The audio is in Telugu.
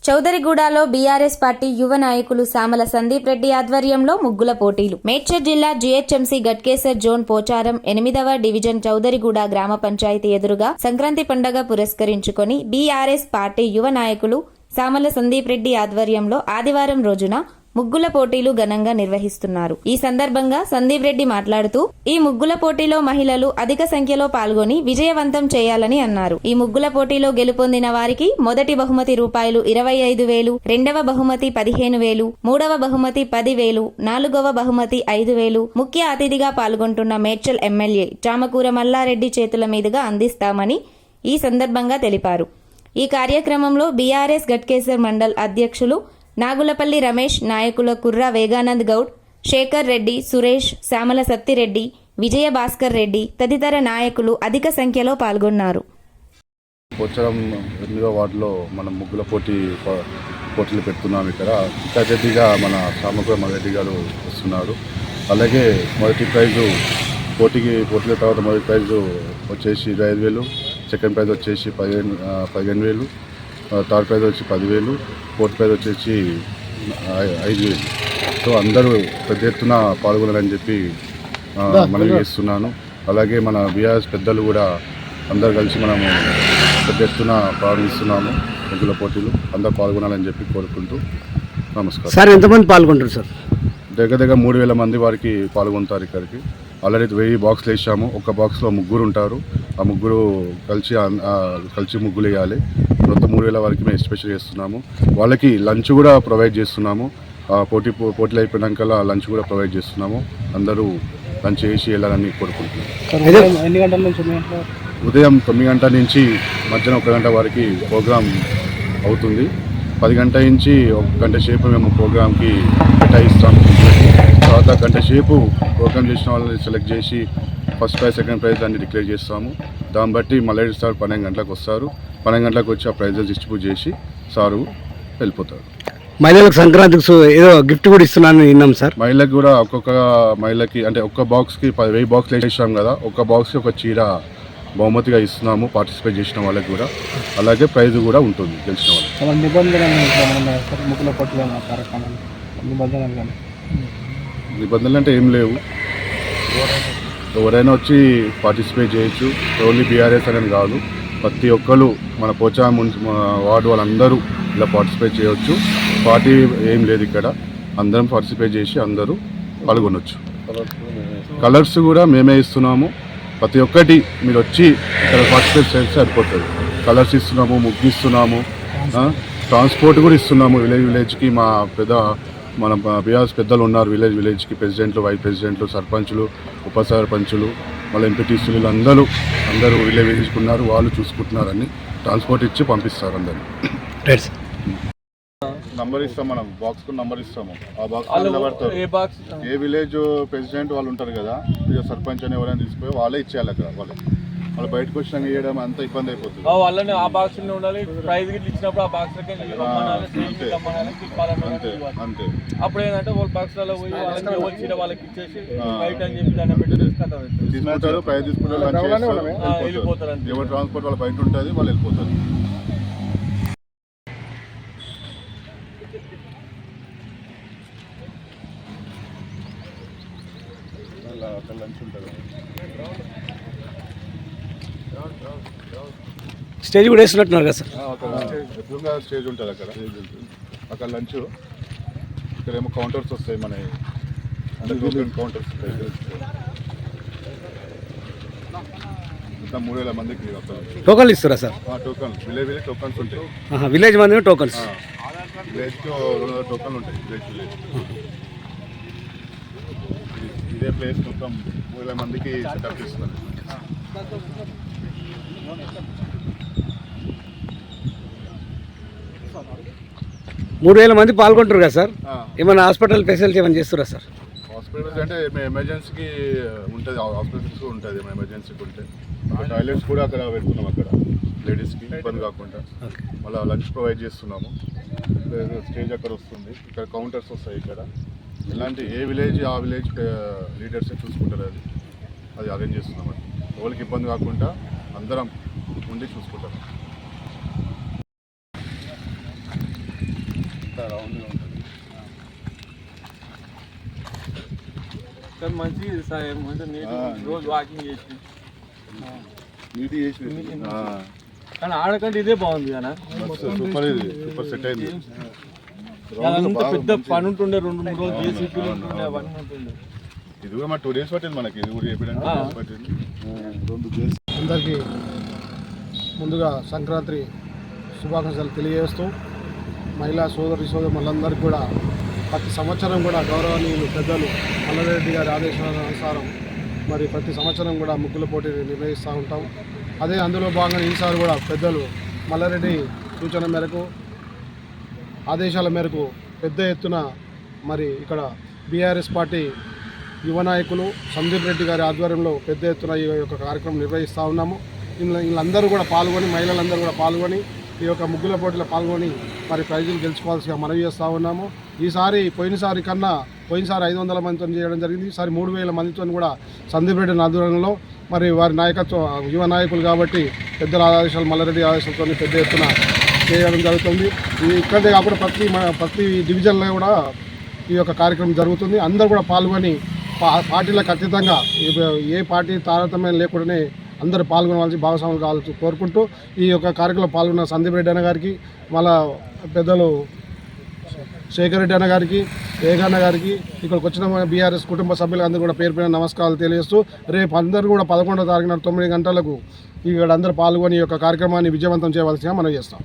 చౌదరిగూడలో బీఆర్ఎస్ పార్టీ యువ నాయకులు సామల సందీప్ రెడ్డి ఆధ్వర్యంలో ముగ్గుల పోటీలు. మేడ్చల్ జిల్లా జీహెచ్ఎంసీ గట్కేసర్ జోన్ పోచారం 8వ డివిజన్ చౌదరిగూడ గ్రామ పంచాయతీ ఎదురుగా సంక్రాంతి పండుగ పురస్కరించుకొని బీఆర్ఎస్ పార్టీ యువ నాయకులు సామల సందీప్ రెడ్డి ఆధ్వర్యంలో ఆదివారం రోజున ముగ్గుల పోటీలు ఘనంగా నిర్వహిస్తున్నారు. ఈ సందర్భంగా సందీప్ రెడ్డి మాట్లాడుతూ ఈ ముగ్గుల పోటీలో మహిళలు అధిక సంఖ్యలో పాల్గొని విజయవంతం చేయాలని అన్నారు. ఈ ముగ్గుల పోటీలో గెలుపొందిన వారికి మొదటి బహుమతి రూపాయలు 25,000, రెండవ బహుమతి 15,000, మూడవ బహుమతి 10,000, నాలుగవ బహుమతి 5,000 ముఖ్య అతిథిగా పాల్గొంటున్న మేడ్చల్ ఎమ్మెల్యే చామకూర మల్లారెడ్డి చేతుల మీదుగా అందిస్తామని ఈ సందర్భంగా తెలిపారు. ఈ కార్యక్రమంలో బీఆర్ఎస్ గట్కేసర్ మండల్ అధ్యక్షులు నాగులపల్లి రమేష్, నాయకుల కుర్రా వేగానంద్ గౌడ్, శేఖర్ రెడ్డి, సురేష్, సామల సత్తిరెడ్డి, విజయ భాస్కర్ రెడ్డి తదితర నాయకులు అధిక సంఖ్యలో పాల్గొన్నారు. పోచారం 8వ వార్డులో మనం ముగ్గుల పోటీలు పెడుతున్నాం. ఇక్కడ అతిథిగా మన చామకూర మల్లారెడ్డి గారు వస్తున్నారు. అలాగే మొదటి ప్రైజు పోటీల తర్వాత మొదటి ప్రైజు వచ్చేసి 25,000, సెకండ్ ప్రైజ్ వచ్చేసి 15,000, థర్డ్ ప్రైజ్ వచ్చి 10,000, ఫోర్త్ ప్రైజ్ వచ్చేసి 5,000. సో అందరూ పెద్ద ఎత్తున పాల్గొనాలని చెప్పి మనం చేస్తున్నాను. అలాగే మన బీఆర్ఎస్ పెద్దలు కూడా అందరు కలిసి మనము పెద్ద ఎత్తున ప్రారంభిస్తున్నాము ముగ్గుల పోటీలు. అందరూ పాల్గొనాలని చెప్పి కోరుకుంటూ నమస్కారం. సార్, ఎంతమంది పాల్గొంటారు సార్? దగ్గర 3,000 మంది వారికి పాల్గొంటారు. ఇక్కడికి ఆల్రెడీ 1000 బాక్సులు వేసాము. ఒక బాక్స్లో ముగ్గురు ఉంటారు. ఆ ముగ్గురు కలిసి ముగ్గులు వేయాలి. మొత్తం 3,000 వరకు మేము ఎస్పెషల్ చేస్తున్నాము. వాళ్ళకి లంచ్ కూడా ప్రొవైడ్ చేస్తున్నాము. పోటీలు అయిపోయినాక లంచ్ కూడా ప్రొవైడ్ చేస్తున్నాము. అందరూ లంచ్ చేసి వెళ్ళాలని కోరుకుంటున్నాం. ఎన్ని గంటల నుంచి? ఉదయం 9 గంటల నుంచి మధ్యాహ్నం 1 గంట వరకు ప్రోగ్రాం అవుతుంది. 10 గంటల నుంచి 1 గంట సేపు మేము ప్రోగ్రాంకి కేటాయిస్తాము. తర్వాత గంట సేపు ప్రోగ్రాం చేసిన వాళ్ళని సెలెక్ట్ చేసి ఫస్ట్ ప్రైజ్, సెకండ్ ప్రైజ్ అన్ని డిక్లేర్ చేస్తాము. దాన్ని బట్టి మళ్ళీ సార్ 12 గంటలకు వస్తారు. 12 గంటలకు వచ్చి ఆ ప్రైజెస్ డిస్ట్రిబ్యూట్ చేసి సారు వెళ్ళిపోతారు. మహిళలకు సంక్రాంతికి ఏదో గిఫ్ట్ కూడా ఇస్తున్నాను విన్నాం సార్. మహిళలకు కూడా ఒక్కొక్క మహిళకి అంటే ఒక్క బాక్స్కి 1000 బాక్స్లు వేసాం కదా, ఒక్క బాక్స్కి ఒక చీర బహుమతిగా ఇస్తున్నాము పార్టిసిపేట్ చేసిన వాళ్ళకి కూడా. అలాగే ప్రైజ్ కూడా ఉంటుంది గెలిచిన వాళ్ళకి. నిబంధనలు అంటే ఏం లేవు. ఎవరైనా వచ్చి పార్టిసిపేట్ చేయొచ్చు. ఓన్లీ బీఆర్ఎస్ అనేది కాదు, ప్రతి ఒక్కరు మన పోచారం వార్డు వాళ్ళందరూ ఇలా పార్టిసిపేట్ చేయవచ్చు. పార్టీ ఏం లేదు ఇక్కడ, అందరం పార్టిసిపేట్ చేసి అందరూ పాల్గొనవచ్చు. కలర్స్ కూడా మేమే ఇస్తున్నాము. ప్రతి ఒక్కటి మీరు వచ్చి ఇక్కడ పార్టిసిపేట్ చేస్తే సరిపోతుంది. కలర్స్ ఇస్తున్నాము, ముగ్గు ఇస్తున్నాము, ట్రాన్స్పోర్ట్ కూడా ఇస్తున్నాము. విలేజ్కి మన బీఆర్ఎస్ పెద్దలు ఉన్నారు. విలేజ్కి ప్రెసిడెంట్లు, వైస్ ప్రెసిడెంట్లు, సర్పంచులు, ఉప సర్పంచులు, మళ్ళీ ఎంపీటీసీలు అందరూ విలేజ్కి ఉన్నారు. వాళ్ళు చూసుకుంటున్నారని ట్రాన్స్పోర్ట్ ఇచ్చి పంపిస్తారు అందరినీ. నంబర్ ఇస్తాం, మనం బాక్స్కు నంబర్ ఇస్తాము. ఆ బాక్స్ ఏ విలేజ్ ప్రెసిడెంట్ వాళ్ళు ఉంటారు కదా, సర్పంచ్ అని ఎవరైనా తీసుకుపోయి వాళ్ళే ఇచ్చేయాలి. అక్కడ వాళ్ళు బయటకు వచ్చినాక ఇవ్వడం అంత ఇబ్బంది అయిపోతుంది. వాళ్ళని ఆ బాక్స్ ఉండాలి. ప్రైజ్ గిట్లు ఇచ్చినప్పుడు ఆ బాక్స్ అంతే. అప్పుడు ఏంటంటే వాళ్ళ బాక్స్లలో పోయి వాళ్ళకి వచ్చిన వాళ్ళకి ఇచ్చేసి బయట అని చెప్పి దాన్ని పెట్టి తీసుకుంటారు. ప్రైజ్ తీసుకుంటారు, వెళ్ళిపోతారు. ఎవరు ట్రాన్స్పోర్ట్ వాళ్ళ బయట ఉంటుంది, వాళ్ళు వెళ్ళిపోతారు. లంచ్ ఉంటుంది. స్టేజ్ కూడా వేస్తున్నట్టున్నారు కదా సార్? ఎదురుగా స్టేజ్ ఉంటుంది. అక్కడ లంచ్. ఇక్కడేమో కౌంటర్స్ వస్తాయి, మన కౌంటర్స్ ఉంటాయి. మొత్తం 3,000 మందికి టోకన్లు ఇస్తారా సార్? టోకన్ విలేజ్ టోకన్స్ ఉంటాయి. విలేజ్ మంది టోకన్స్? విలేజ్కి 200 టోకన్లు ఉంటాయి. విలేజ్ ఇదే ప్లేస్ మొత్తం 3,000 మందికి సెటప్ చేస్తున్నారు. మూడు 3,000 మంది పాల్గొంటారు కదా సార్? ఏమైనా హాస్పిటల్ ఫెసిలిటీ ఏమైనా చేస్తారా సార్? హాస్పిటల్స్ అంటే ఎమర్జెన్సీకి ఉంటుంది. హాస్పిటల్స్ ఉంటుంది ఎమర్జెన్సీకి ఉంటే. టాయిలెట్స్ కూడా అక్కడ పెడుతున్నాం, అక్కడ లేడీస్కి ఇబ్బంది కాకుండా. మళ్ళీ లంచ్ ప్రొవైడ్ చేస్తున్నాము. స్టేజ్ అక్కడ వస్తుంది. ఇక్కడ కౌంటర్స్ వస్తాయి. ఇక్కడ ఇలాంటి ఏ విలేజ్ ఆ విలేజ్ లీడర్స్ చూసుకుంటారు. అది అరేంజ్ చేస్తున్నాం. ఎవరికి ఇబ్బంది కాకుండా అందరం ఉండి చూసుకుంటారు. కానీ మంచి సాయం మంచి నీట్ రోజు వాకింగ్ చేసి నీటి చేసి కానీ ఆడకంటే ఇదే బాగుంది కదా సూపర్ ఇది సూపర్ సెట్ అయింది అంత పెద్ద పని ఉంటుండే 2-3 రోజులు జేసీపీలు ఉంటుండే అవన్నీ ఉంటుండే ఇది కూడా మా 2 days పట్టింది మనకి ఇది కూడా చెప్పడానికి 2 days పట్టింది 2 days అందరికీ ముందుగా సంక్రాంతి శుభాకాంక్షలు తెలియజేస్తూ మహిళా సోదరులందరికీ కూడా ప్రతి సంవత్సరం కూడా గౌరవనీయులు పెద్దలు మల్లారెడ్డి గారి ఆదేశానుసారం మరి ప్రతి సంవత్సరం కూడా ముగ్గుల పోటీని నిర్వహిస్తూ ఉంటాం. అదే అందులో భాగంగా ఈసారి కూడా పెద్దలు మల్లారెడ్డి సూచన మేరకు ఆదేశాల మేరకు పెద్ద ఎత్తున మరి ఇక్కడ బీఆర్ఎస్ పార్టీ యువ నాయకులు సందీప్ రెడ్డి గారి ఆధ్వర్యంలో పెద్ద ఎత్తున ఈ యొక్క కార్యక్రమం నిర్వహిస్తూ ఉన్నాము. వీళ్ళందరూ కూడా పాల్గొని మహిళలందరూ కూడా పాల్గొని ఈ యొక్క ముగ్గుల పోటీలో పాల్గొని మరి ప్రైజులు గెలుచుకోవాల్సిగా మనవి చేస్తూ ఉన్నాము. ఈసారి పోయినసారి 500 మందితో చేయడం జరిగింది. ఈసారి 3000 మందితో కూడా సందీప్ రెడ్డి ఆధ్వర్యంలో మరి వారి నాయకత్వం యువ నాయకులు కాబట్టి పెద్దల ఆదేశాలు మల్లారెడ్డి ఆదేశాలతో పెద్ద ఎత్తున చేయడం జరుగుతుంది. ఇక్కడే కాకుండా ప్రతి డివిజన్లో కూడా ఈ యొక్క కార్యక్రమం జరుగుతుంది. అందరూ కూడా పాల్గొని పార్టీలకు అతీతంగా ఏ పార్టీ తారతమ్యం లేకుండానే అందరూ పాల్గొనవలసి భాగస్వాములు కావాల్సి కోరుకుంటూ ఈ యొక్క కార్యక్రమంలో పాల్గొన్న సందీప్ రెడ్డి అన్న గారికి, మళ్ళా పెద్దలు శేఖర్ రెడ్డి అన్న గారికి, ఏగన్న గారికి, ఇక్కడికి వచ్చిన బీఆర్ఎస్ కుటుంబ సభ్యులందరూ కూడా పేరు పేరు నమస్కారాలు తెలియజేస్తూ రేపు అందరూ కూడా 11వ తారీఖున 9 గంటలకు ఇక్కడ అందరూ పాల్గొని ఈ యొక్క కార్యక్రమాన్ని విజయవంతం చేయవలసిగా మనం చేస్తాం.